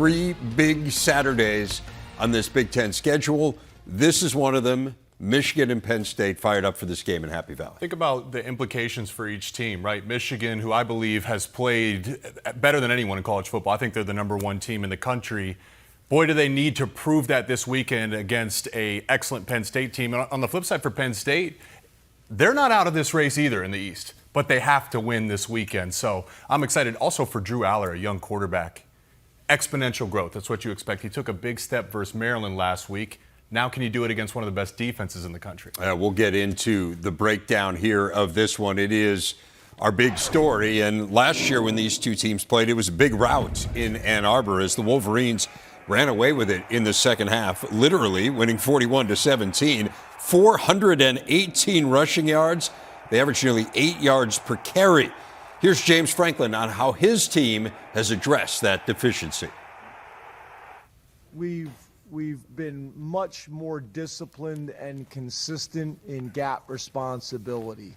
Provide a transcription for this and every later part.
3 big Saturdays on this Big Ten schedule. This is one of them. Michigan and Penn State fired up for this game in Happy Valley. Think about the implications for each team, right? Michigan, who I believe has played better than anyone in college football. I think they're the #1 team in the country. Boy, do they need to prove that this weekend against an excellent Penn State team. And on the flip side for Penn State, they're not out of this race either in the East, but they have to win this weekend. So I'm excited also for Drew Aller, a young quarterback. Exponential growth, that's what you expect. He took a big step versus Maryland last week. Now can you do it against one of the best defenses in the country? We'll get into the breakdown here of this one. It is our big story. And last year when these two teams played, it was a big rout in Ann Arbor as the Wolverines ran away with it in the second half, literally winning 41-17. 418 rushing yards. They averaged nearly 8 yards per carry. Here's James Franklin on how his team has addressed that deficiency. We've been much more disciplined and consistent in gap responsibility.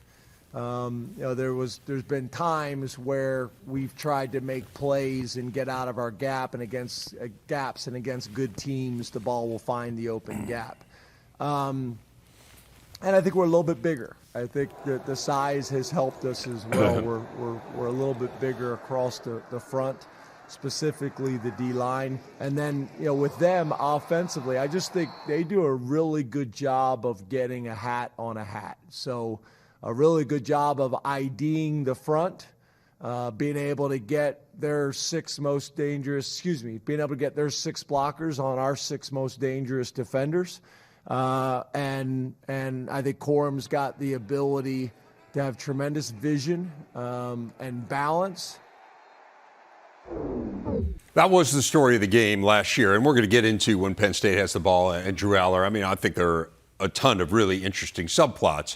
There's been times where we've tried to make plays and get out of our gap, and against gaps and against good teams, the ball will find the open gap. And I think we're a little bit bigger. I think that the size has helped us as well. We're a little bit bigger across the front, specifically the D-line. And then, with them offensively, I just think they do a really good job of getting a hat on a hat. So a really good job of IDing the front, being able to get their six blockers on our 6 most dangerous defenders. And I think Corum's got the ability to have tremendous vision and balance. That was the story of the game last year, and we're going to get into when Penn State has the ball and Drew Aller. I mean, I think there are a ton of really interesting subplots.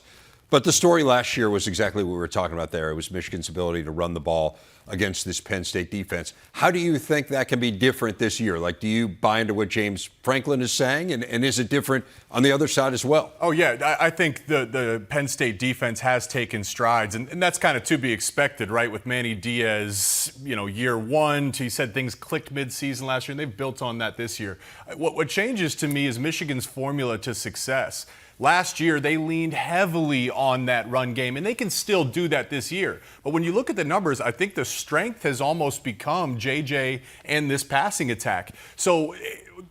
But the story last year was exactly what we were talking about there. It was Michigan's ability to run the ball against this Penn State defense. How do you think that can be different this year? Like, do you buy into what James Franklin is saying? And is it different on the other side as well? Oh, yeah. I think the Penn State defense has taken strides, and that's kind of to be expected, right? With Manny Diaz, year one, he said things clicked midseason last year, and they've built on that this year. What changes to me is Michigan's formula to success. Last year, they leaned heavily on that run game, and they can still do that this year. But when you look at the numbers, I think the strength has almost become JJ and this passing attack. So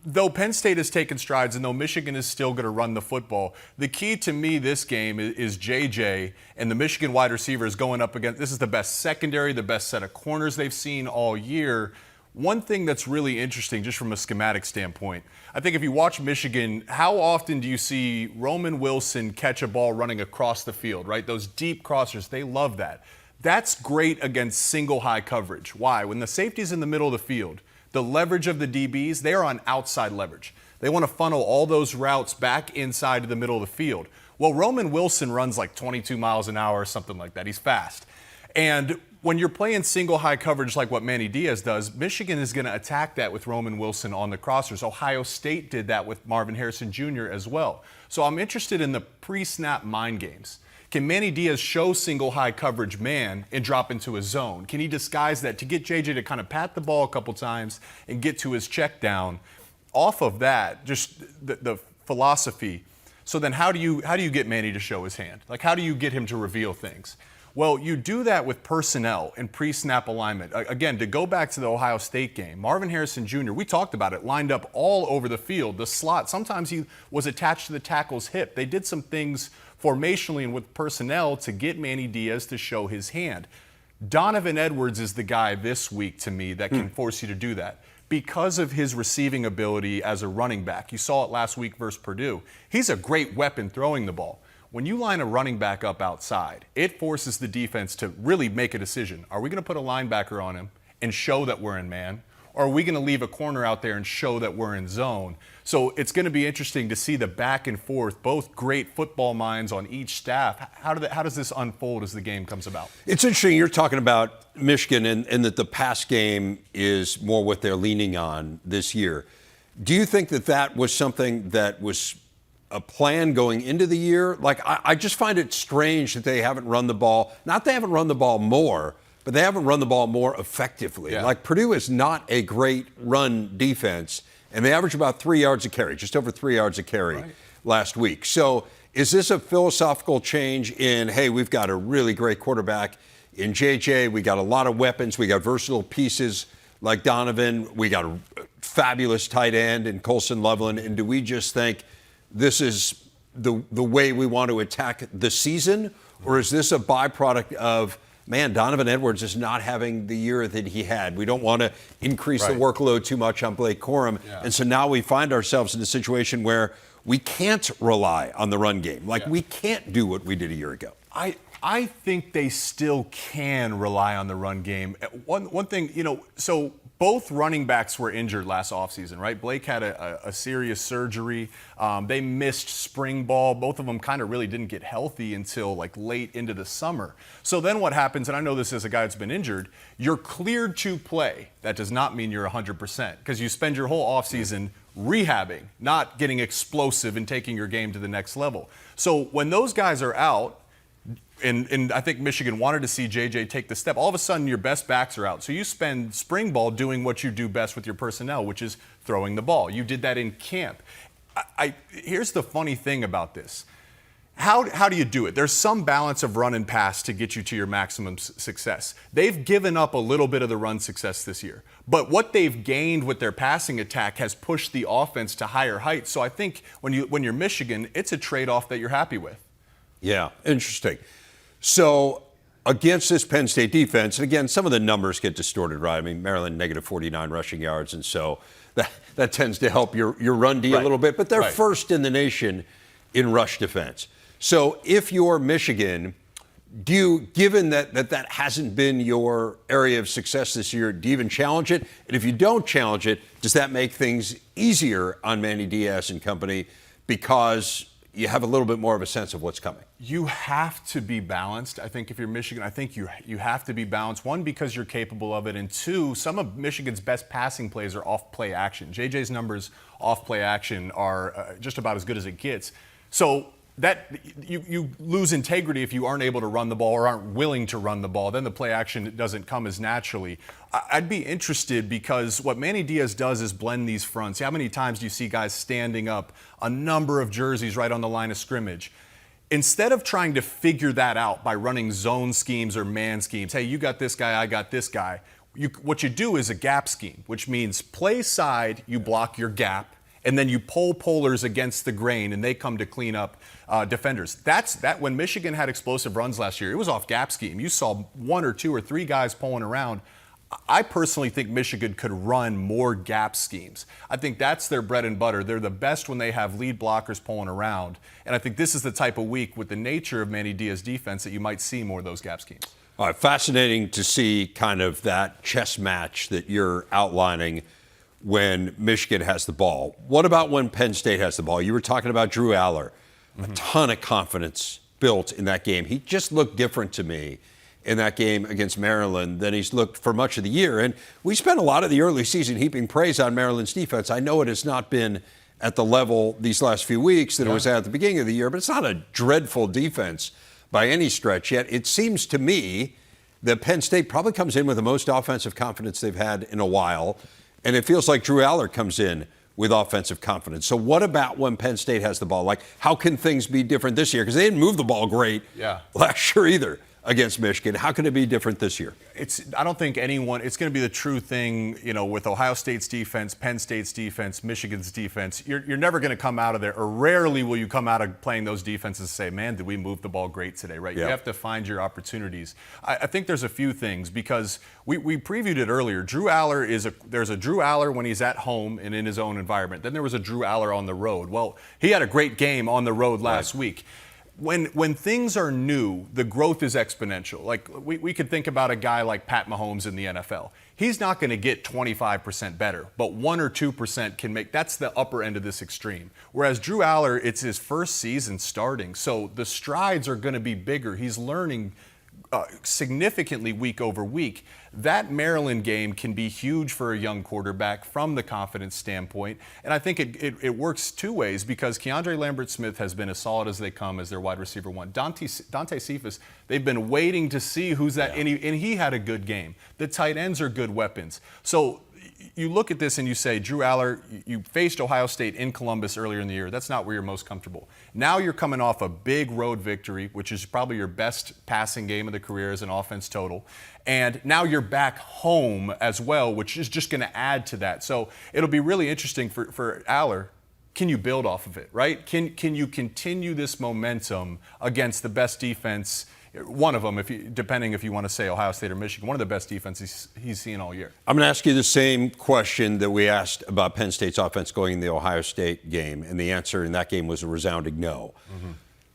though Penn State has taken strides and though Michigan is still going to run the football, the key to me this game is JJ and the Michigan wide receivers going up against, this is the best secondary, the best set of corners they've seen all year. One thing that's really interesting, just from a schematic standpoint, I think if you watch Michigan, how often do you see Roman Wilson catch a ball running across the field, right? Those deep crossers, they love that. That's great against single high coverage. Why? When the safety's in the middle of the field, the leverage of the DBs, they are on outside leverage. They want to funnel all those routes back inside to the middle of the field. Well, Roman Wilson runs like 22 miles an hour or something like that. He's fast. And when you're playing single high coverage like what Manny Diaz does, Michigan is going to attack that with Roman Wilson on the crossers. Ohio State did that with Marvin Harrison Jr. as well. So I'm interested in the pre-snap mind games. Can Manny Diaz show single high coverage man and drop into his zone? Can he disguise that to get JJ to kind of pat the ball a couple times and get to his check down? Off of that, just the philosophy. So then how do you get Manny to show his hand? Like, how do you get him to reveal things? Well, you do that with personnel and pre-snap alignment. Again, to go back to the Ohio State game, Marvin Harrison Jr., we talked about it, lined up all over the field. The slot, sometimes he was attached to the tackle's hip. They did some things formationally and with personnel to get Manny Diaz to show his hand. Donovan Edwards is the guy this week, to me, that can force you to do that because of his receiving ability as a running back. You saw it last week versus Purdue. He's a great weapon throwing the ball. When you line a running back up outside, it forces the defense to really make a decision. Are we going to put a linebacker on him and show that we're in man? Or are we going to leave a corner out there and show that we're in zone? So it's going to be interesting to see the back and forth, both great football minds on each staff. How does this unfold as the game comes about? It's interesting you're talking about Michigan and that the pass game is more what they're leaning on this year. Do you think that was something that was a plan going into the year? Like, I just find it strange that they haven't run the ball. Not they haven't run the ball more, but they haven't run the ball more effectively. Yeah. Like Purdue is not a great run defense, and they average about 3 yards a carry, just over 3 yards a carry last week. So is this a philosophical change in, hey, we've got a really great quarterback in JJ, we got a lot of weapons, we got versatile pieces like Donovan, we got a fabulous tight end in Colson Loveland, and do we just think this is the way we want to attack the season, or is this a byproduct of, man, Donovan Edwards is not having the year that he had. We don't want to increase the workload too much on Blake Corum. Yeah. And so now we find ourselves in a situation where we can't rely on the run game. Like we can't do what we did a year ago. I think they still can rely on the run game. One thing, so both running backs were injured last offseason, right? Blake had a serious surgery. They missed spring ball. Both of them kind of really didn't get healthy until like late into the summer. So then what happens, and I know this as a guy that's been injured, you're cleared to play. That does not mean you're 100% because you spend your whole offseason rehabbing, not getting explosive and taking your game to the next level. So when those guys are out, and I think Michigan wanted to see JJ take the step. All of a sudden, your best backs are out. So you spend spring ball doing what you do best with your personnel, which is throwing the ball. You did that in camp. Here's the funny thing about this. How do you do it? There's some balance of run and pass to get you to your maximum success. They've given up a little bit of the run success this year. But what they've gained with their passing attack has pushed the offense to higher heights. So I think when you're Michigan, it's a trade-off that you're happy with. Yeah, interesting. So against this Penn State defense, and again, some of the numbers get distorted, right? I mean, Maryland negative 49 rushing yards, and so that tends to help your run D a little bit. But they're first in the nation in rush defense. So if you're Michigan, given that hasn't been your area of success this year, do you even challenge it? And if you don't challenge it, does that make things easier on Manny Diaz and company because you have a little bit more of a sense of what's coming? You have to be balanced. I think if you're Michigan, I think you have to be balanced. One, because you're capable of it, and two, some of Michigan's best passing plays are off play action. JJ's numbers off play action are just about as good as it gets. So that you lose integrity if you aren't able to run the ball or aren't willing to run the ball. Then the play action doesn't come as naturally. I'd be interested because what Manny Diaz does is blend these fronts. How many times do you see guys standing up a number of jerseys right on the line of scrimmage? Instead of trying to figure that out by running zone schemes or man schemes, hey, you got this guy, I got this guy, what you do is a gap scheme, which means play side, you block your gap, and then you pull pullers against the grain, and they come to clean up defenders. That when Michigan had explosive runs last year, it was off gap scheme. You saw one or two or three guys pulling around. I personally think Michigan could run more gap schemes. I think that's their bread and butter. They're the best when they have lead blockers pulling around. And I think this is the type of week with the nature of Manny Diaz's defense that you might see more of those gap schemes. All right, fascinating to see kind of that chess match that you're outlining when Michigan has the ball. What about when Penn State has the ball? You were talking about Drew Aller. A ton of confidence built in that game. He just looked different to me in that game against Maryland than he's looked for much of the year. And we spent a lot of the early season heaping praise on Maryland's defense. I know it has not been at the level these last few weeks that it was at the beginning of the year, but it's not a dreadful defense by any stretch. Yet it seems to me that Penn State probably comes in with the most offensive confidence they've had in a while. And it feels like Drew Aller comes in with offensive confidence. So what about when Penn State has the ball? Like, how can things be different this year? Because they didn't move the ball great last year either against Michigan. How can it be different this year? I don't think it's going to be the true thing, with Ohio State's defense, Penn State's defense, Michigan's defense. You're never going to come out of there, or rarely will you come out of playing those defenses and say, man, did we move the ball great today, right? You have to find your opportunities. I think there's a few things because we previewed it earlier. Drew Aller there's a Drew Aller when he's at home and in his own environment. Then there was a Drew Aller on the road. Well, he had a great game on the road last week. When things are new, the growth is exponential. Like we could think about a guy like Pat Mahomes in the NFL. He's not going to get 25% better, but 1 or 2% can make. That's the upper end of this extreme. Whereas Drew Aller, it's his first season starting, so the strides are going to be bigger. He's learning significantly week over week. That Maryland game can be huge for a young quarterback from the confidence standpoint. And I think it works two ways, because Keandre Lambert-Smith has been as solid as they come as their wide receiver one. Dante Cephas, they've been waiting to see who's that, and he had a good game. The tight ends are good weapons. So you look at this and you say, Drew Aller, you faced Ohio State in Columbus earlier in the year. That's not where you're most comfortable. Now you're coming off a big road victory, which is probably your best passing game of the career as an offense total. And now you're back home as well, which is just going to add to that. So it'll be really interesting for Aller. Can you build off of it, right? Can you continue this momentum against the best defense? One of them, depending if you want to say Ohio State or Michigan, one of the best defenses he's seen all year. I'm going to ask you the same question that we asked about Penn State's offense going in the Ohio State game, and the answer in that game was a resounding no. Mm-hmm.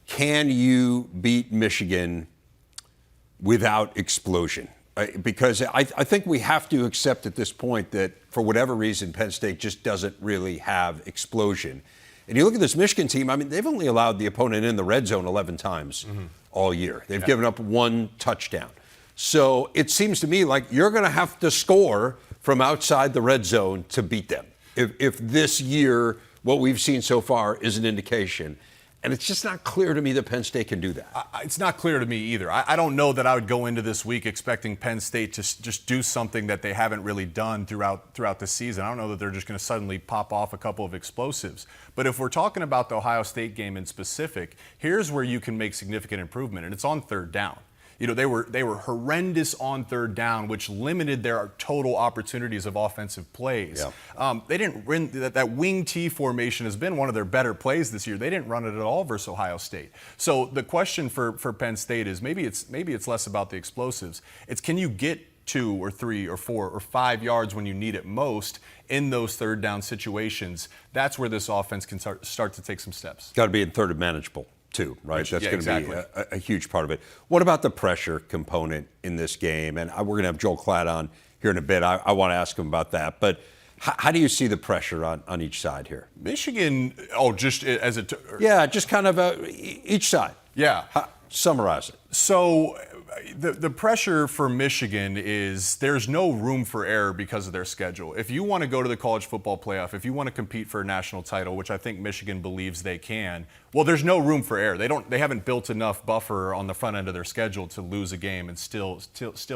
Can you beat Michigan without explosion? Because I think we have to accept at this point that for whatever reason, Penn State just doesn't really have explosion. And you look at this Michigan team, I mean, they've only allowed the opponent in the red zone 11 times all year. They've given up one touchdown. So it seems to me like you're going to have to score from outside the red zone to beat them. If this year, what we've seen so far is an indication. And it's just not clear to me that Penn State can do that. It's not clear to me either. I don't know that I would go into this week expecting Penn State to just do something that they haven't really done throughout the season. I don't know that they're just going to suddenly pop off a couple of explosives. But if we're talking about the Ohio State game in specific, here's where you can make significant improvement, and it's on third down. You know, they were horrendous on third down, which limited their total opportunities of offensive plays. Yeah. They didn't run that wing T formation has been one of their better plays this year. They didn't run it at all versus Ohio State. So the question for Penn State is maybe it's less about the explosives. It's, can you get 2 or 3 or 4 or 5 yards when you need it most in those third down situations? That's where this offense can start to take some steps. Got to be in third and manageable too, right? That's going to be a huge part of it. What about the pressure component in this game? And we're going to have Joel Klatt on here in a bit. I want to ask him about that. But how do you see the pressure on each side here? Michigan, just as a... Yeah, just kind of each side. Yeah. Summarize it. So the pressure for Michigan is there's no room for error because of their schedule. If you want to go to the college football playoff, if you want to compete for a national title, which I think Michigan believes they can, well, there's no room for error. They haven't built enough buffer on the front end of their schedule to lose a game and still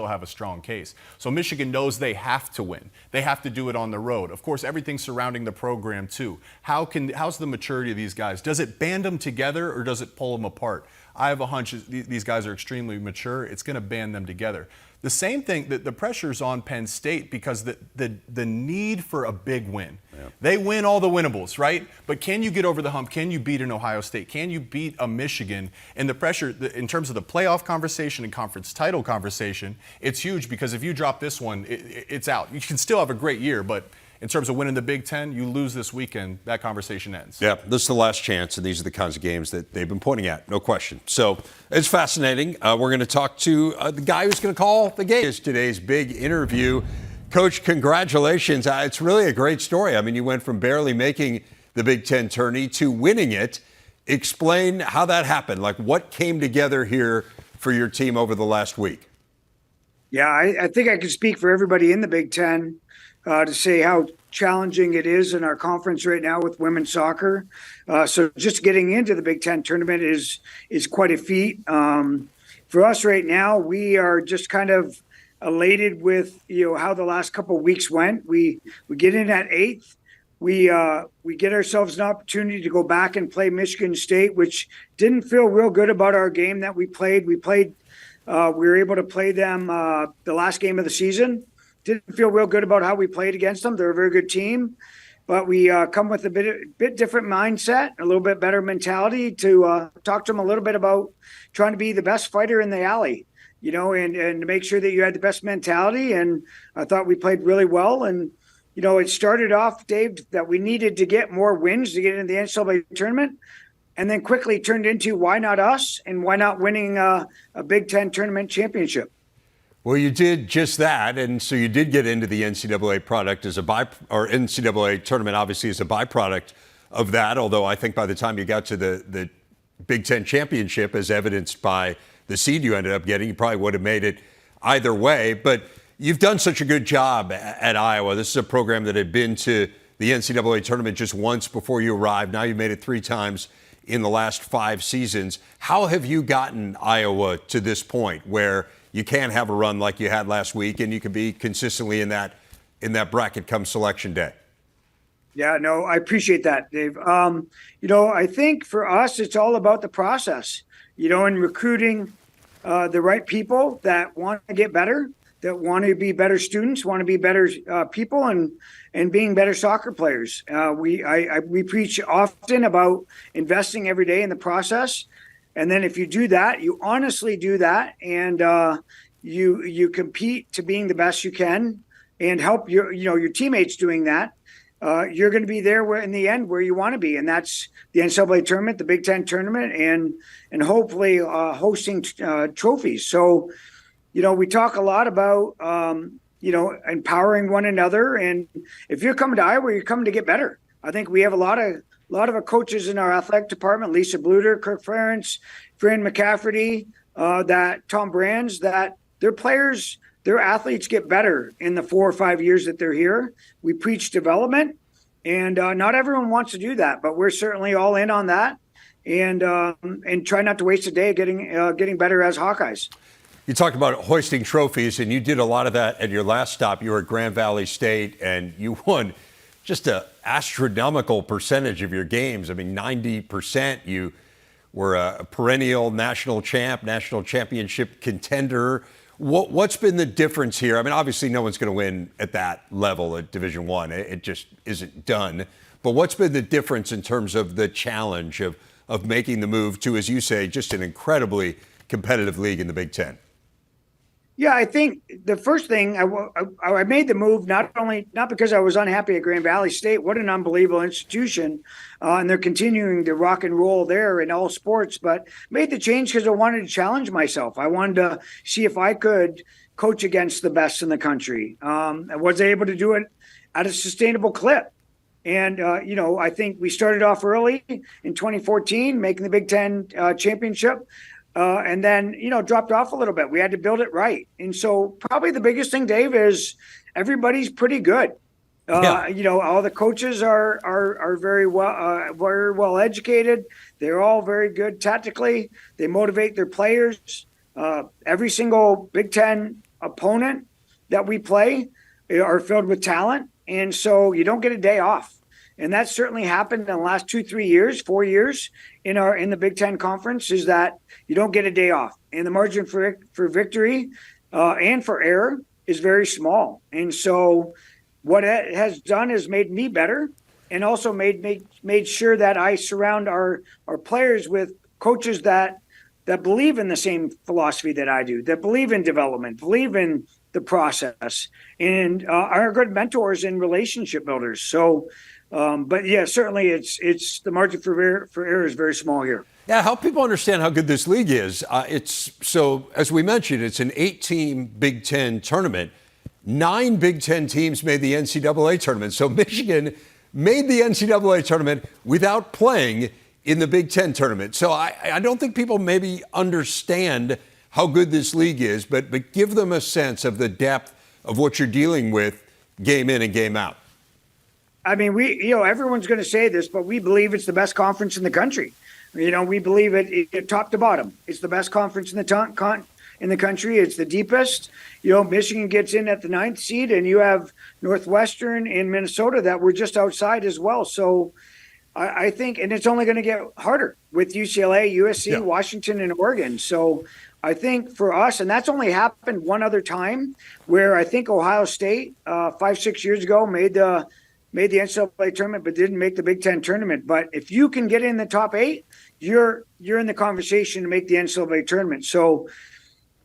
have a strong case. So Michigan knows they have to win. They have to do it on the road. Of course, everything surrounding the program too. How's the maturity of these guys? Does it band them together or does it pull them apart? I have a hunch these guys are extremely mature. It's going to band them together. The same thing, the pressure's on Penn State because the need for a big win. Yeah. They win all the winnables, right? But can you get over the hump? Can you beat an Ohio State? Can you beat a Michigan? And the pressure, in terms of the playoff conversation and conference title conversation, it's huge because if you drop this one, it's out. You can still have a great year, but in terms of winning the Big Ten, you lose this weekend, that conversation ends. Yeah, this is the last chance, and these are the kinds of games that they've been pointing at, no question. So it's fascinating. We're going to talk to the guy who's going to call the game. It's today's big interview. Coach, congratulations. It's really a great story. I mean, you went from barely making the Big Ten tourney to winning it. Explain how that happened. Like, what came together here for your team over the last week? Yeah, I think I can speak for everybody in the Big Ten to say how challenging it is in our conference right now with women's soccer. So just getting into the Big Ten tournament is quite a feat. For us right now, we are just kind of elated with how the last couple of weeks went. We get in at 8th. We get ourselves an opportunity to go back and play Michigan State, which didn't feel real good about our game that we played. We were able to play them the last game of the season. Didn't feel real good about how we played against them. They're a very good team, but we come with a bit different mindset, a little bit better mentality to talk to them a little bit about trying to be the best fighter in the alley, and to make sure that you had the best mentality. And I thought we played really well. And, it started off, Dave, that we needed to get more wins to get into the NCAA tournament, and then quickly turned into why not us and why not winning a Big Ten tournament championship. Well, you did just that, and so you did get into the NCAA product as or NCAA tournament, obviously, as a byproduct of that. Although I think by the time you got to the Big Ten championship, as evidenced by the seed you ended up getting. You probably would have made it either way. But you've done such a good job at Iowa. This is a program that had been to the NCAA tournament just once before you arrived. Now you've made it 3 times in the last 5 seasons. How have you gotten Iowa to this point where you can have a run like you had last week and you can be consistently in that bracket come selection day? Yeah, no, I appreciate that, Dave. I think for us, it's all about the process, in recruiting the right people that want to get better, that want to be better students, want to be better people, and being better soccer players. We preach often about investing every day in the process. And then if you do that, you honestly do that, and you compete to being the best you can and help your teammates doing that, you're going to be there in the end where you want to be. And that's the NCAA tournament, the Big Ten tournament, and hopefully hosting trophies. So, we talk a lot about, empowering one another. And if you're coming to Iowa, you're coming to get better. I think we have a lot of coaches in our athletic department, Lisa Bluter, Kirk Ferentz, Fran McCafferty, that Tom Brands, that their players, their athletes get better in the 4 or 5 years that they're here. We preach development, and not everyone wants to do that, but we're certainly all in on that, and try not to waste a day getting better as Hawkeyes. You talked about hoisting trophies, and you did a lot of that at your last stop. You were at Grand Valley State, and you won just an astronomical percentage of your games. I mean, 90%. You were a perennial national championship contender. What's been the difference here? I mean, obviously no one's going to win at that level at Division I. It just isn't done. But what's been the difference in terms of the challenge of making the move to, as you say, just an incredibly competitive league in the Big Ten? Yeah, I think the first thing I made the move not because I was unhappy at Grand Valley State. What an unbelievable institution, and they're continuing to rock and roll there in all sports. But made the change because I wanted to challenge myself. I wanted to see if I could coach against the best in the country. I was able to do it at a sustainable clip. And, I think we started off early in 2014, making the Big Ten championship. And then, dropped off a little bit. We had to build it right. And so probably the biggest thing, Dave, is everybody's pretty good. All the coaches are very well educated. They're all very good tactically. They motivate their players. Every single Big Ten opponent that we play are filled with talent. And so you don't get a day off. And that certainly happened in the last 2, 3 years, 4 years in the Big Ten Conference, is that you don't get a day off. And the margin for victory and for error is very small. And so what it has done is made me better, and also made sure that I surround our players with coaches that believe in the same philosophy that I do, that believe in development, believe in the process, and are good mentors and relationship builders. So, but yeah, certainly it's the margin for error is very small here. Yeah, help people understand how good this league is. So as we mentioned, it's an 8-team Big Ten tournament. 9 Big Ten teams made the NCAA tournament. So Michigan made the NCAA tournament without playing in the Big Ten tournament. So I don't think people maybe understand how good this league is, but give them a sense of the depth of what you're dealing with game in and game out. I mean, everyone's going to say this, but we believe it's the best conference in the country. We believe it top to bottom. It's the best conference in the country. It's the deepest. Michigan gets in at the 9th seed, and you have Northwestern and Minnesota that were just outside as well. So I think, and it's only going to get harder with UCLA, USC, Washington, and Oregon. So I think for us, and that's only happened one other time, where I think Ohio State 5-6 years ago made the NCAA tournament, but didn't make the Big Ten tournament. But if you can get in the top 8, you're in the conversation to make the NCAA tournament. So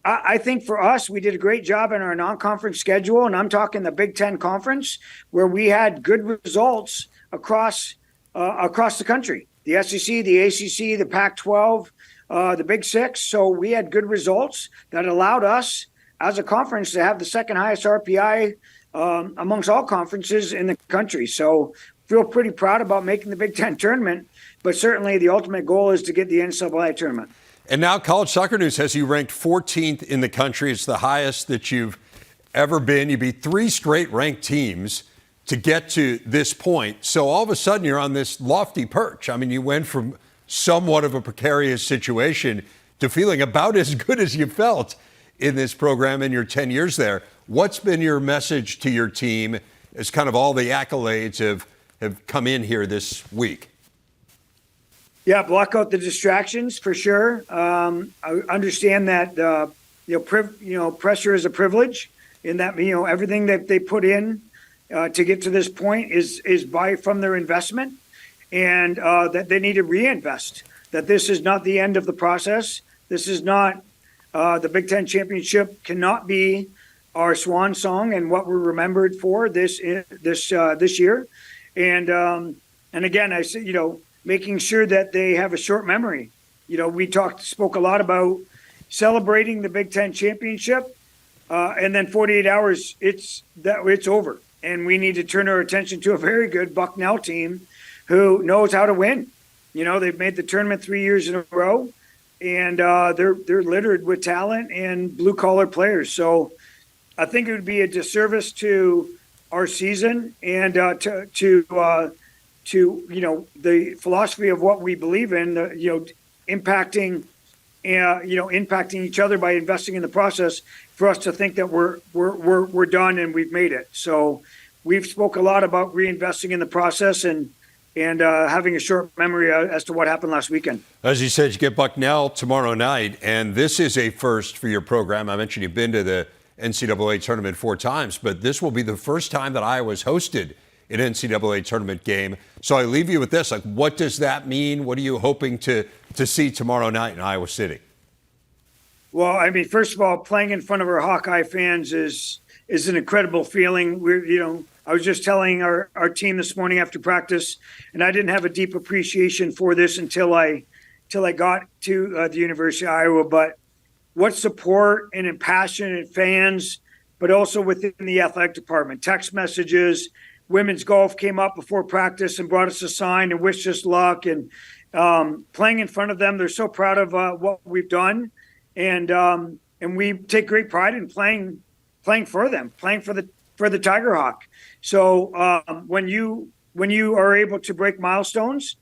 I think for us, we did a great job in our non-conference schedule, and I'm talking the Big Ten Conference, where we had good results across the country. The SEC, the ACC, the Pac-12, the Big Six. So we had good results that allowed us as a conference to have the second highest RPI amongst all conferences in the country. So feel pretty proud about making the Big Ten tournament, but certainly the ultimate goal is to get the NCAA tournament. And now College Soccer News has you ranked 14th in the country. It's the highest that you've ever been. You beat 3 straight ranked teams to get to this point. So all of a sudden you're on this lofty perch. I mean, you went from somewhat of a precarious situation to feeling about as good as you felt in this program in your 10 years there. What's been your message to your team as kind of all the accolades have come in here this week? Yeah, block out the distractions for sure. I understand that pressure is a privilege, in that everything that they put in to get to this point is from their investment, and that they need to reinvest. That this is not the end of the process. This is not the Big Ten championship cannot be our swan song and what we're remembered for this year. And again, I say making sure that they have a short memory. We spoke a lot about celebrating the Big Ten championship, and then 48 hours, it's over. And we need to turn our attention to a very good Bucknell team who knows how to win. They've made the tournament 3 years in a row, and they're littered with talent and blue collar players. So I think it would be a disservice to our season and to the philosophy of what we believe in, impacting each other by investing in the process, for us to think that we're done and we've made it. So we've spoke a lot about reinvesting in the process and having a short memory as to what happened last weekend. As you said, you get Bucknell tomorrow night, and this is a first for your program. I mentioned you've been to the NCAA tournament 4 times, but this will be the first time that Iowa's hosted an NCAA tournament game. So I leave you with this. What does that mean? What are you hoping to see tomorrow night in Iowa City? Well, I mean, first of all, playing in front of our Hawkeye fans is an incredible feeling. I was just telling our team this morning after practice, and I didn't have a deep appreciation for this until I got to the University of Iowa. But what support and passionate fans, but also within the athletic department, text messages. Women's golf came up before practice and brought us a sign and wished us luck. And playing in front of them, they're so proud of what we've done, and we take great pride in playing for them, playing for the Tiger Hawk. So when you are able to break milestones,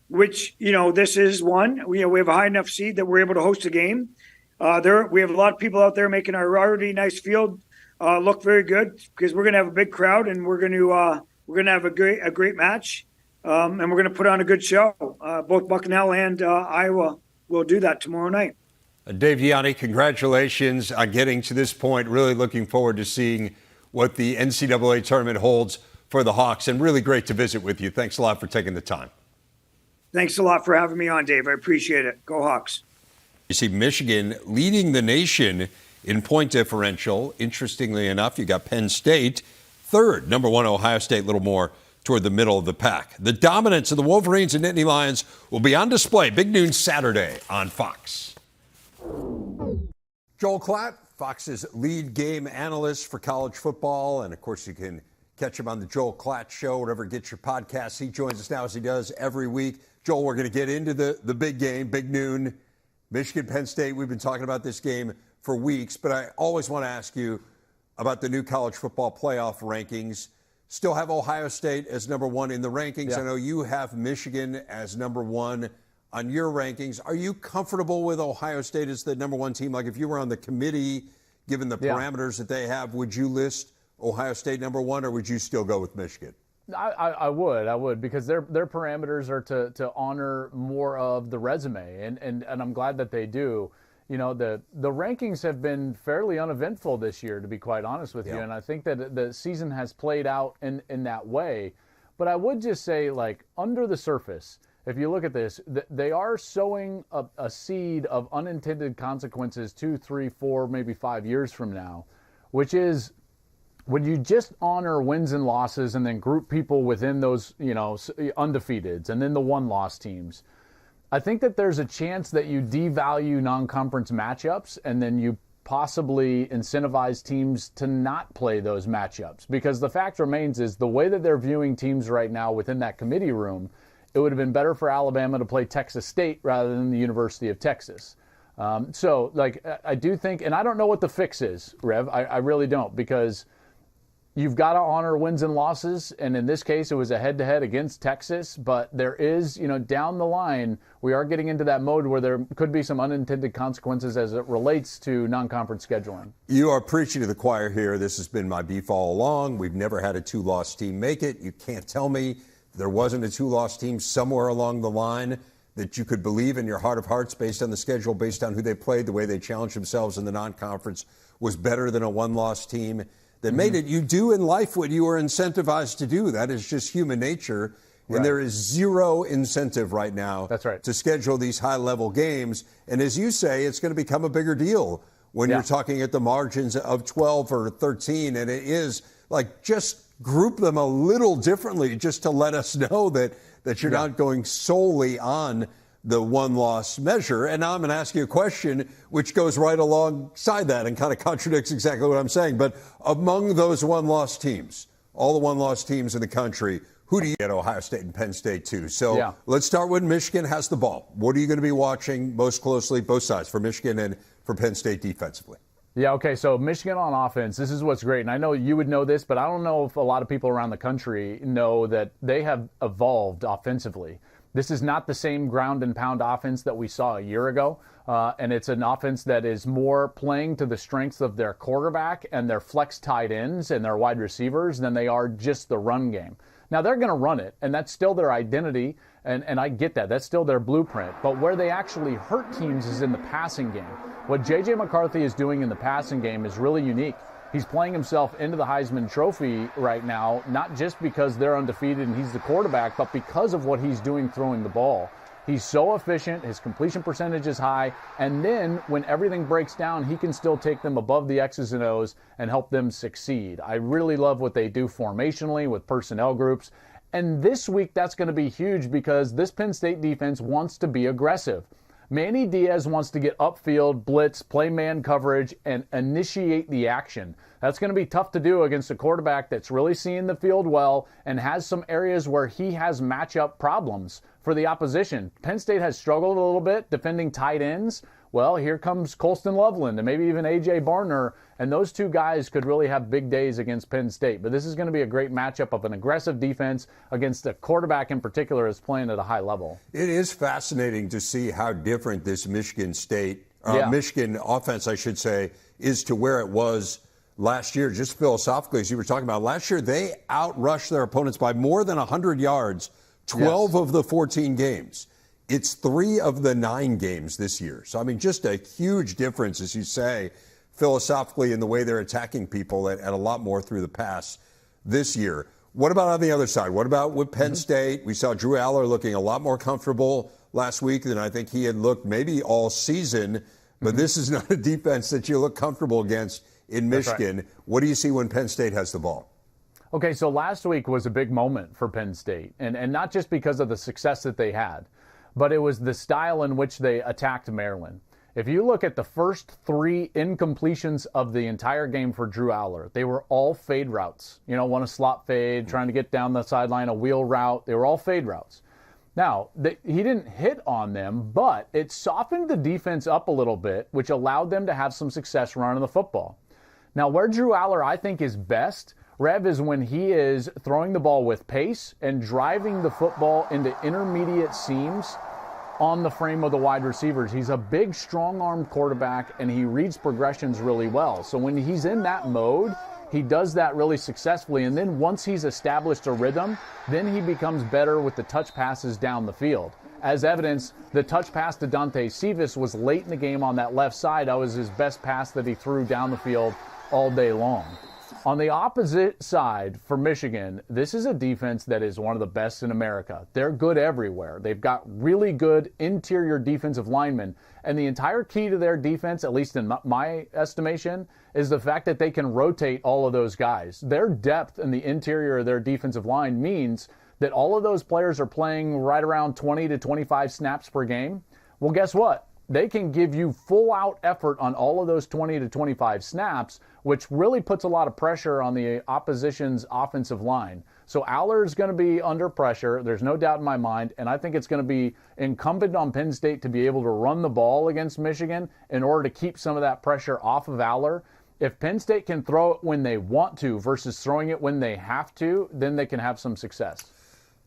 which this is one, we have a high enough seed that we're able to host a game. We have a lot of people out there making our already nice field look very good, because we're going to have a big crowd, and we're going to have a great match, and we're going to put on a good show. Both Bucknell and Iowa will do that tomorrow night. Dave Dilanni, congratulations on getting to this point. Really looking forward to seeing what the NCAA tournament holds for the Hawks, and really great to visit with you. Thanks a lot for taking the time. Thanks a lot for having me on, Dave. I appreciate it. Go Hawks. You see Michigan leading the nation in point differential. Interestingly enough, you got Penn State third, number 1 Ohio State, a little more toward the middle of the pack. The dominance of the Wolverines and Nittany Lions will be on display big noon Saturday on Fox. Joel Klatt, Fox's lead game analyst for college football, and of course you can catch him on the Joel Klatt Show, wherever gets your podcasts. He joins us now, as he does every week. Joel, we're going to get into the big game, big noon, Michigan, Penn State. We've been talking about this game for weeks, but I always want to ask you about the new college football playoff rankings. Still have Ohio State as number 1 in the rankings. Yeah. I know you have Michigan as number 1 on your rankings. Are you comfortable with Ohio State as the number 1 team? Like, if you were on the committee, given the parameters that they have, would you list Ohio State number 1, or would you still go with Michigan? I would, because their parameters are to honor more of the resume, and I'm glad that they do. The rankings have been fairly uneventful this year, to be quite honest with you, and I think that the season has played out in that way. But I would just say, under the surface, if you look at this, they are sowing a seed of unintended consequences 2, 3, 4, maybe 5 years from now, which is when you just honor wins and losses and then group people within those, undefeateds and then the one-loss teams. I think that there's a chance that you devalue non-conference matchups, and then you possibly incentivize teams to not play those matchups. Because the fact remains is the way that they're viewing teams right now within that committee room, it would have been better for Alabama to play Texas State rather than the University of Texas. So, like, I do think, and I don't know what the fix is, Rev. I really don't, because you've got to honor wins and losses, and in this case, it was a head-to-head against Texas. But there is, down the line, we are getting into that mode where there could be some unintended consequences as it relates to non-conference scheduling. You are preaching to the choir here. This has been my beef all along. We've never had a two-loss team make it. You can't tell me there wasn't a two-loss team somewhere along the line that you could believe in your heart of hearts, based on the schedule, based on who they played, the way they challenged themselves in the non-conference, was better than a one-loss team that made it. You do in life what you are incentivized to do. That is just human nature. And there is zero incentive right now to schedule these high-level games. And as you say, it's going to become a bigger deal when you're talking at the margins of 12 or 13. And it is like, just group them a little differently just to let us know that you're not going solely on the one-loss measure. And now I'm going to ask you a question which goes right alongside that and kind of contradicts exactly what I'm saying. But among those one-loss teams, all the one-loss teams in the country, who do you get? Ohio State and Penn State, too. So let's start with Michigan has the ball. What are you going to be watching most closely, both sides, for Michigan and for Penn State defensively? Yeah, okay, so Michigan on offense, this is what's great. And I know you would know this, but I don't know if a lot of people around the country know that they have evolved offensively. This is not the same ground and pound offense that we saw a year ago. And it's an offense that is more playing to the strengths of their quarterback and their flex tight ends and their wide receivers than they are just the run game. Now, they're going to run it, and that's still their identity, and I get that. That's still their blueprint. But where they actually hurt teams is in the passing game. What J.J. McCarthy is doing in the passing game is really unique. He's playing himself into the Heisman Trophy right now, not just because they're undefeated and he's the quarterback, but because of what he's doing throwing the ball. He's so efficient, his completion percentage is high, and then when everything breaks down, he can still take them above the X's and O's and help them succeed. I really love what they do formationally with personnel groups. And this week, that's going to be huge because this Penn State defense wants to be aggressive. Manny Diaz wants to get upfield, blitz, play man coverage, and initiate the action. That's going to be tough to do against a quarterback that's really seeing the field well and has some areas where he has matchup problems for the opposition. Penn State has struggled a little bit defending tight ends. Well, here comes Colston Loveland and maybe even A.J. Barner, and those two guys could really have big days against Penn State. But this is going to be a great matchup of an aggressive defense against a quarterback in particular is playing at a high level. It is fascinating to see how different this Michigan offense, I should say, is to where it was last year. Just philosophically, as you were talking about, last year they outrushed their opponents by more than 100 yards, 12 of the 14 games. It's 3 of the 9 games this year. So, I mean, just a huge difference, as you say, philosophically in the way they're attacking people and a lot more through the pass this year. What about on the other side? What about with Penn State? We saw Drew Aller looking a lot more comfortable last week than I think he had looked maybe all season. But this is not a defense that you look comfortable against in Michigan. Right. What do you see when Penn State has the ball? Okay, so last week was a big moment for Penn State, and not just because of the success that they had, but it was the style in which they attacked Maryland. If you look at the first 3 incompletions of the entire game for Drew Aller, they were all fade routes. One a slot fade, trying to get down the sideline, a wheel route. They were all fade routes. Now, he didn't hit on them, but it softened the defense up a little bit, which allowed them to have some success running the football. Now, where Drew Aller, I think, is best, Rev, is when he is throwing the ball with pace and driving the football into intermediate seams on the frame of the wide receivers. He's a big, strong-armed quarterback, and he reads progressions really well. So when he's in that mode, he does that really successfully. And then once he's established a rhythm, then he becomes better with the touch passes down the field. As evidence, the touch pass to Dante Cephas was late in the game on that left side. That was his best pass that he threw down the field all day long. On the opposite side for Michigan, this is a defense that is one of the best in America. They're good everywhere. They've got really good interior defensive linemen. And the entire key to their defense, at least in my estimation, is the fact that they can rotate all of those guys. Their depth in the interior of their defensive line means that all of those players are playing right around 20 to 25 snaps per game. Well, guess what? They can give you full-out effort on all of those 20 to 25 snaps, which really puts a lot of pressure on the opposition's offensive line. So Aller is going to be under pressure. There's no doubt in my mind. And I think it's going to be incumbent on Penn State to be able to run the ball against Michigan in order to keep some of that pressure off of Aller. If Penn State can throw it when they want to versus throwing it when they have to, then they can have some success.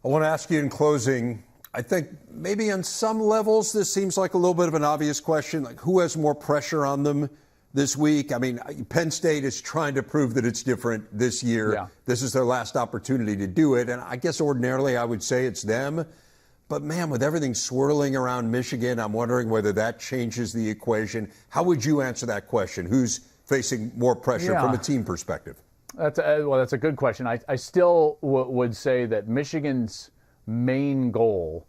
I want to ask you in closing, I think maybe on some levels this seems like a little bit of an obvious question, like who has more pressure on them this week? I mean, Penn State is trying to prove that it's different this year. Yeah. This is their last opportunity to do it, and I guess ordinarily I would say it's them. But, man, with everything swirling around Michigan, I'm wondering whether that changes the equation. How would you answer that question? Who's facing more pressure from a team perspective? That's a good question. I still would say that Michigan's main goal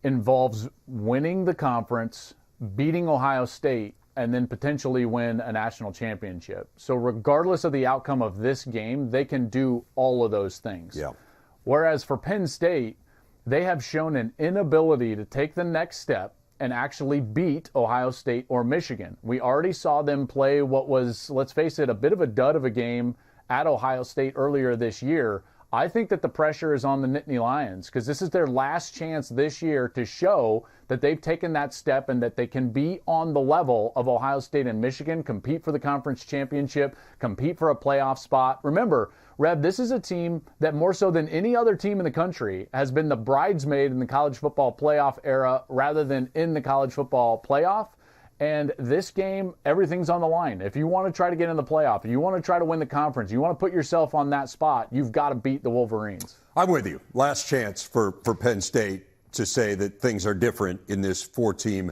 involves winning the conference, beating Ohio State, and then potentially win a national championship. So regardless of the outcome of this game, they can do all of those things. Yeah. Whereas for Penn State, they have shown an inability to take the next step and actually beat Ohio State or Michigan. We already saw them play what was, let's face it, a bit of a dud of a game at Ohio State earlier this year. I think that the pressure is on the Nittany Lions because this is their last chance this year to show that they've taken that step and that they can be on the level of Ohio State and Michigan, compete for the conference championship, compete for a playoff spot. Remember, Rev, this is a team that more so than any other team in the country has been the bridesmaid in the college football playoff era rather than in the college football playoff. And this game, everything's on the line. If you want to try to get in the playoff, if you want to try to win the conference, you want to put yourself on that spot, you've got to beat the Wolverines. I'm with you. Last chance for Penn State to say that things are different in this four-team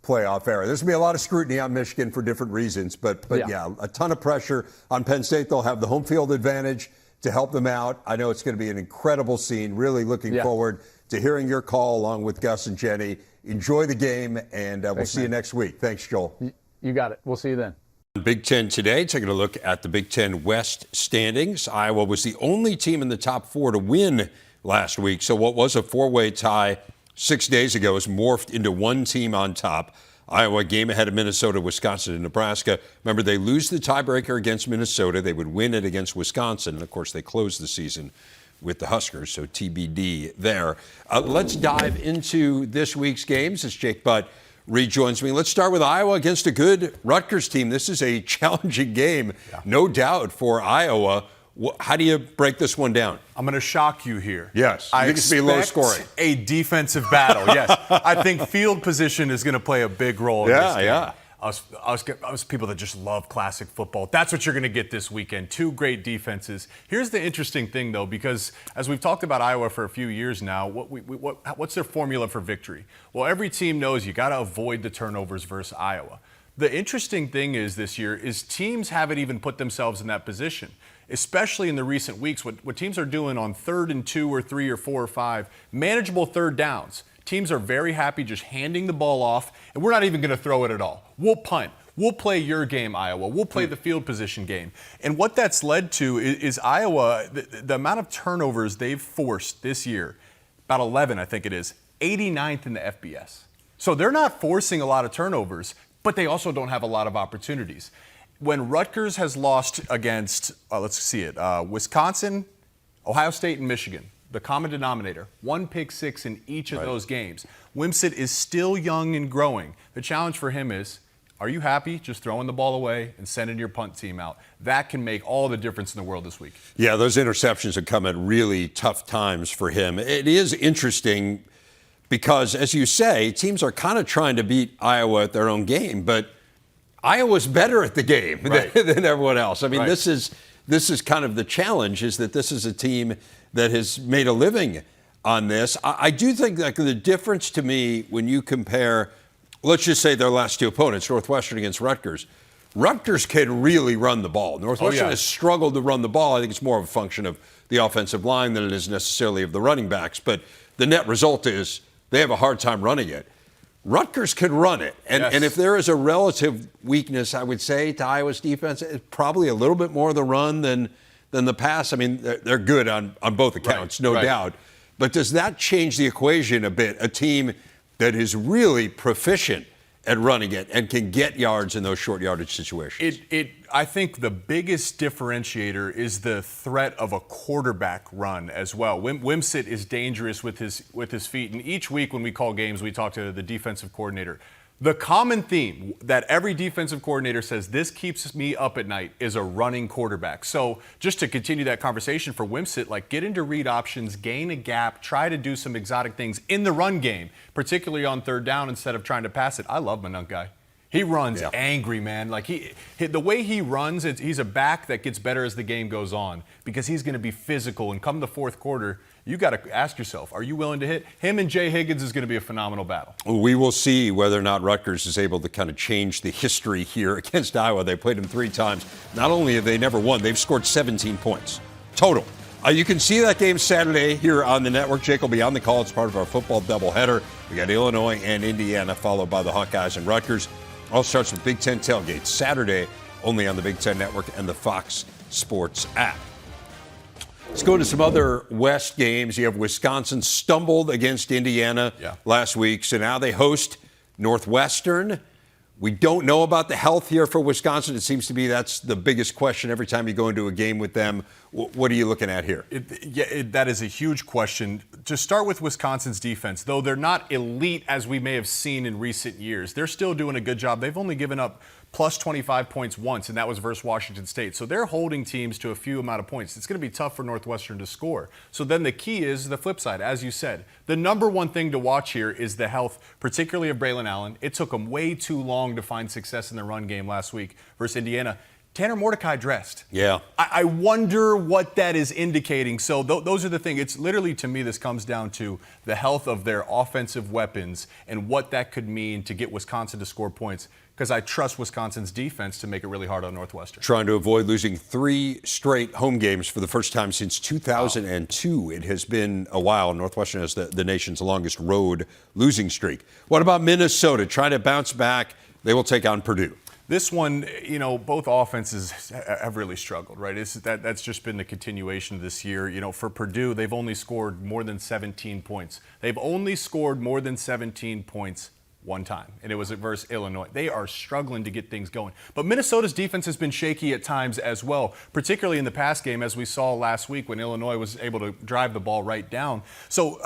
playoff era. There's going to be a lot of scrutiny on Michigan for different reasons, but yeah, a ton of pressure on Penn State. They'll have the home field advantage to help them out. I know it's going to be an incredible scene. Really looking forward to hearing your call along with Gus and Jenny. Enjoy the game, and we'll see you next week. Thanks, Joel. You got it. We'll see you then. Big Ten today, taking a look at the Big Ten West standings. Iowa was the only team in the top four to win last week. So what was a four-way tie 6 days ago has morphed into one team on top. Iowa game ahead of Minnesota, Wisconsin, and Nebraska. Remember, they lose the tiebreaker against Minnesota. They would win it against Wisconsin. And, of course, they closed the season with the Huskers, so TBD there. Let's dive into this week's games as Jake Butt rejoins me. Let's start with Iowa against a good Rutgers team. This is a challenging game, no doubt, for Iowa. How do you break this one down? I'm going to shock you here. Yes, I think it's going to be low scoring. A defensive battle, yes. I think field position is going to play a big role in this game. Yeah. Us people that just love classic football. That's what you're going to get this weekend. Two great defenses. Here's the interesting thing, though, because as we've talked about Iowa for a few years now, what's their formula for victory? Well, every team knows you got to avoid the turnovers versus Iowa. The interesting thing is this year is teams haven't even put themselves in that position, especially in the recent weeks. What teams are doing on 3rd and 2 or 3 or 4 or 5, manageable third downs. Teams are very happy just handing the ball off, and we're not even going to throw it at all. We'll punt. We'll play your game, Iowa. We'll play the field position game. And what that's led to is Iowa, the amount of turnovers they've forced this year, about 11, I think it is, 89th in the FBS. So they're not forcing a lot of turnovers, but they also don't have a lot of opportunities. When Rutgers has lost against, Wisconsin, Ohio State, and Michigan, the common denominator, one pick six in each of those games. Wimsatt is still young and growing. The challenge for him is, are you happy just throwing the ball away and sending your punt team out? That can make all the difference in the world this week. Yeah, those interceptions have come at really tough times for him. It is interesting because, as you say, teams are kind of trying to beat Iowa at their own game, but Iowa's better at the game than everyone else. I mean, this is kind of the challenge, is that this is a team that has made a living on this. I do think that the difference to me when you compare, let's just say their last two opponents, Northwestern against Rutgers, Rutgers can really run the ball. Northwestern has struggled to run the ball. I think it's more of a function of the offensive line than it is necessarily of the running backs. But the net result is they have a hard time running it. Rutgers can run it. And if there is a relative weakness, I would say, to Iowa's defense, it's probably a little bit more the run than the pass. I mean, they're good on both accounts, no doubt. But does that change the equation a bit? A team that is really proficient at running it and can get yards in those short yardage situations. I think the biggest differentiator is the threat of a quarterback run as well. Wimsatt is dangerous with his feet, and each week when we call games, we talk to the defensive coordinator. The common theme that every defensive coordinator says, this keeps me up at night, is a running quarterback. So just to continue that conversation for Wimsatt, like, get into read options, gain a gap, try to do some exotic things in the run game, particularly on third down instead of trying to pass it. I love Monunk. He runs angry, man. Like, the way he runs, he's a back that gets better as the game goes on because he's going to be physical. And come the fourth quarter, you got to ask yourself, are you willing to hit? Him and Jay Higgins is going to be a phenomenal battle. We will see whether or not Rutgers is able to kind of change the history here against Iowa. They played them 3 times. Not only have they never won, they've scored 17 points total. You can see that game Saturday here on the network. Jake will be on the call. It's part of our football doubleheader. We got Illinois and Indiana, followed by the Hawkeyes and Rutgers. All starts with Big Ten Tailgate Saturday, only on the Big Ten Network and the Fox Sports app. Let's go to some other West games. You have Wisconsin stumbled against Indiana last week, so now they host Northwestern. We don't know about the health here for Wisconsin. It seems to be that's the biggest question every time you go into a game with them. What are you looking at here? That is a huge question. To start with Wisconsin's defense, though they're not elite as we may have seen in recent years, they're still doing a good job. They've only given up plus 25 points once, and that was versus Washington State. So they're holding teams to a few amount of points. It's going to be tough for Northwestern to score. So then the key is the flip side, as you said. The number one thing to watch here is the health, particularly of Braylon Allen. It took them way too long to find success in the run game last week versus Indiana. Tanner Mordecai dressed. Yeah. I wonder what that is indicating. So those are the things. It's literally, to me, this comes down to the health of their offensive weapons and what that could mean to get Wisconsin to score points, because I trust Wisconsin's defense to make it really hard on Northwestern. Trying to avoid losing 3 straight home games for the first time since 2002. Wow. It has been a while. Northwestern has the nation's longest road losing streak. What about Minnesota? Trying to bounce back. They will take on Purdue. This one, both offenses have really struggled, right? That's just been the continuation of this year. For Purdue, they've only scored more than 17 points. They've only scored more than 17 points one time, and it was versus Illinois. They are struggling to get things going. But Minnesota's defense has been shaky at times as well, particularly in the pass game, as we saw last week when Illinois was able to drive the ball right down. So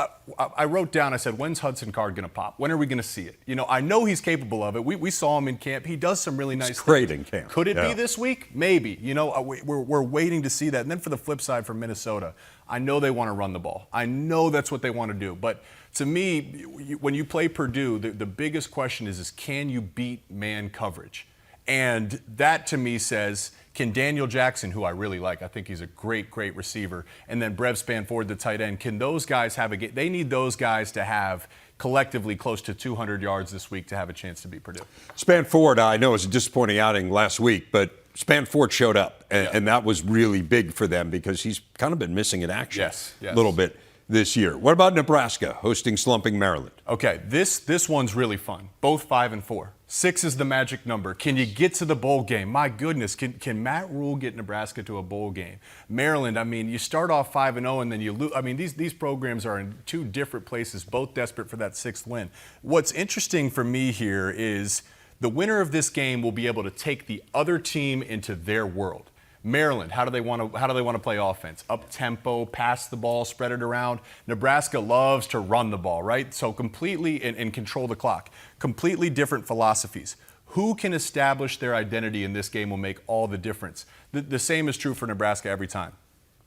I wrote down, I said, when's Hudson Card going to pop? When are we going to see it? I know he's capable of it. We saw him in camp. He does some really nice things. Great in camp. Could it be this week? Maybe. We're waiting to see that. And then for the flip side for Minnesota, I know they want to run the ball. I know that's what they want to do. But to me, when you play Purdue, the biggest question is can you beat man coverage? And that, to me, says, can Daniel Jackson, who I really like, I think he's a great, great receiver, and then Brev Spanford, the tight end, can those guys have a game? They need those guys to have collectively close to 200 yards this week to have a chance to beat Purdue. Spanford, I know, it was a disappointing outing last week, but Spanford showed up, and that was really big for them because he's kind of been missing in action a little bit this year. What about Nebraska hosting slumping Maryland? Okay, this one's really fun. Both 5-4. 6 is the magic number. Can you get to the bowl game? My goodness, can Matt Rule get Nebraska to a bowl game? Maryland, you start off 5-0 and then you lose. These programs are in 2 different places, both desperate for that 6th win. What's interesting for me here is the winner of this game will be able to take the other team into their world. Maryland, how do they want to play offense? Up tempo, pass the ball, spread it around. Nebraska loves to run the ball, right? So completely and control the clock. Completely different philosophies. Who can establish their identity in this game will make all the difference. The same is true for Nebraska every time.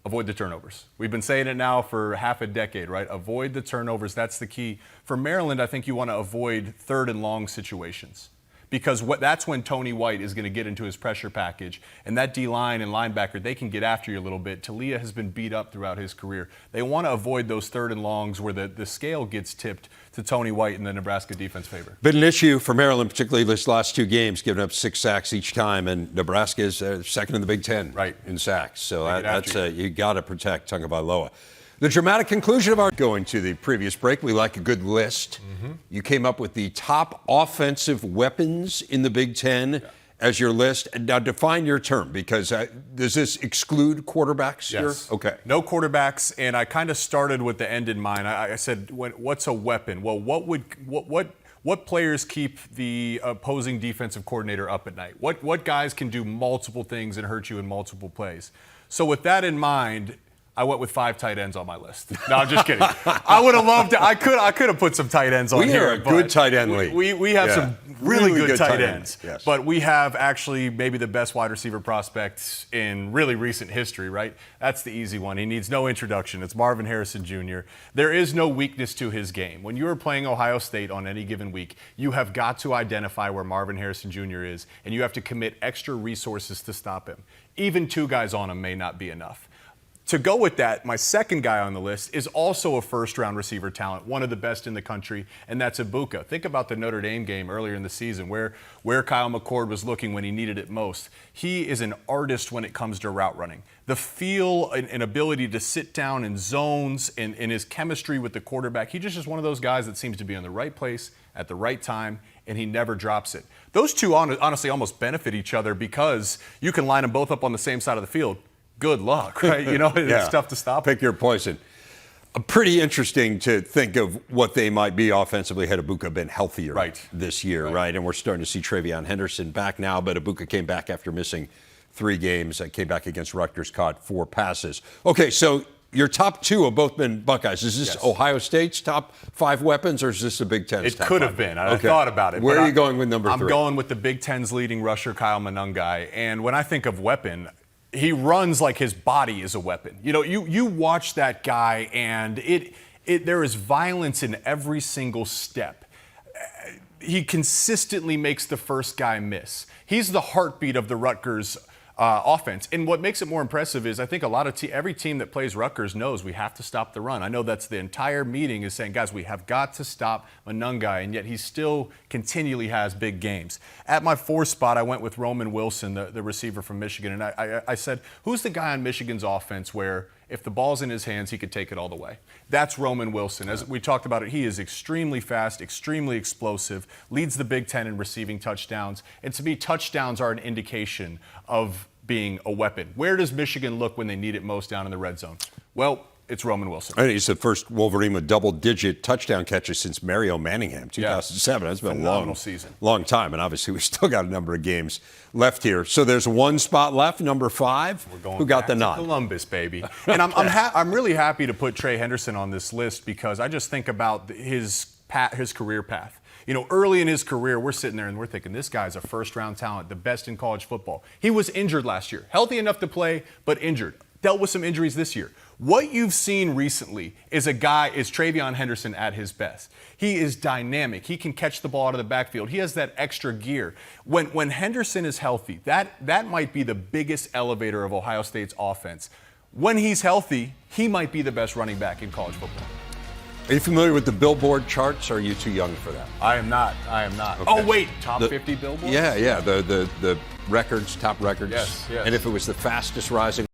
Avoid the turnovers. We've been saying it now for half a decade, right? Avoid the turnovers. That's the key. For Maryland, I think you want to avoid 3rd and long situations, because that's when Tony White is going to get into his pressure package. And that D-line and linebacker, they can get after you a little bit. Talia has been beat up throughout his career. They want to avoid those 3rd and longs where the scale gets tipped to Tony White in the Nebraska defense favor. Been an issue for Maryland, particularly this last 2 games, giving up 6 sacks each time. And Nebraska is second in the Big Ten in sacks. So that's you got to protect Tagovailoa. The dramatic conclusion of our going to the previous break, we like a good list. Mm-hmm. You came up with the top offensive weapons in the Big Ten as your list. Now define your term, because does this exclude quarterbacks here? Okay. No quarterbacks, and I kind of started with the end in mind. I said, what's a weapon? Well, what What players keep the opposing defensive coordinator up at night? What guys can do multiple things and hurt you in multiple plays? So with that in mind, I went with 5 tight ends on my list. No, I'm just kidding. I would have loved it. I could have put some tight ends on here. We are a good tight end league. We have some really good tight ends. Yes. But we have actually maybe the best wide receiver prospects in really recent history, right? That's the easy one. He needs no introduction. It's Marvin Harrison Jr. There is no weakness to his game. When you are playing Ohio State on any given week, you have got to identify where Marvin Harrison Jr. is, and you have to commit extra resources to stop him. Even 2 guys on him may not be enough. To go with that, my second guy on the list is also a first-round receiver talent, one of the best in the country, and that's Ibuka. Think about the Notre Dame game earlier in the season where Kyle McCord was looking when he needed it most. He is an artist when it comes to route running. The feel and ability to sit down in zones and his chemistry with the quarterback, he just is one of those guys that seems to be in the right place at the right time, and he never drops it. Those two honestly almost benefit each other because you can line them both up on the same side of the field. Good luck, right? It's tough to stop. Pick your poison. Pretty interesting to think of what they might be offensively had Ibuka been healthier this year, right? And we're starting to see Travion Henderson back now, but Ibuka came back after missing 3 games. Came back against Rugters, caught 4 passes. Okay, so your top 2 have both been Buckeyes. Is this Ohio State's top 5 weapons, or is this the Big Ten's top 5? It could have been. I thought about it. Where are you going with number 3? I'm going with the Big Ten's leading rusher, Kyle Monangai. And when I think of weapon, he runs like his body is a weapon. You watch that guy, and there is violence in every single step. He consistently makes the first guy miss. He's the heartbeat of the Rutgers offense. And what makes it more impressive is I think a lot of every team that plays Rutgers knows we have to stop the run. I know that's the entire meeting is saying, guys, we have got to stop Monangai, and yet he still continually has big games. At my 4th spot, I went with Roman Wilson, the receiver from Michigan, and I said, who's the guy on Michigan's offense where if the ball's in his hands, he could take it all the way? That's Roman Wilson. As we talked about it, he is extremely fast, extremely explosive, leads the Big Ten in receiving touchdowns. And to me, touchdowns are an indication of being a weapon. Where does Michigan look when they need it most down in the red zone? Well, it's Roman Wilson. And he's the first Wolverine with double-digit touchdown catches since Mario Manningham, 2007. That's been a long time, and obviously we've still got a number of games left here. So there's 1 spot left, number 5. We're going Who got the nod? Columbus, baby. And I'm really happy to put Trey Henderson on this list because I just think about his career path. Early in his career, we're sitting there and we're thinking, this guy's a first-round talent, the best in college football. He was injured last year. Healthy enough to play, but injured. Dealt with some injuries this year. What you've seen recently is Travion Henderson at his best. He is dynamic. He can catch the ball out of the backfield. He has that extra gear. When Henderson is healthy, that might be the biggest elevator of Ohio State's offense. When he's healthy, he might be the best running back in college football. Are you familiar with the Billboard charts, or are you too young for that? I am not. Okay. Oh, wait. Top 50 Billboard? Yeah. The records, top records. Yes. And if it was the fastest rising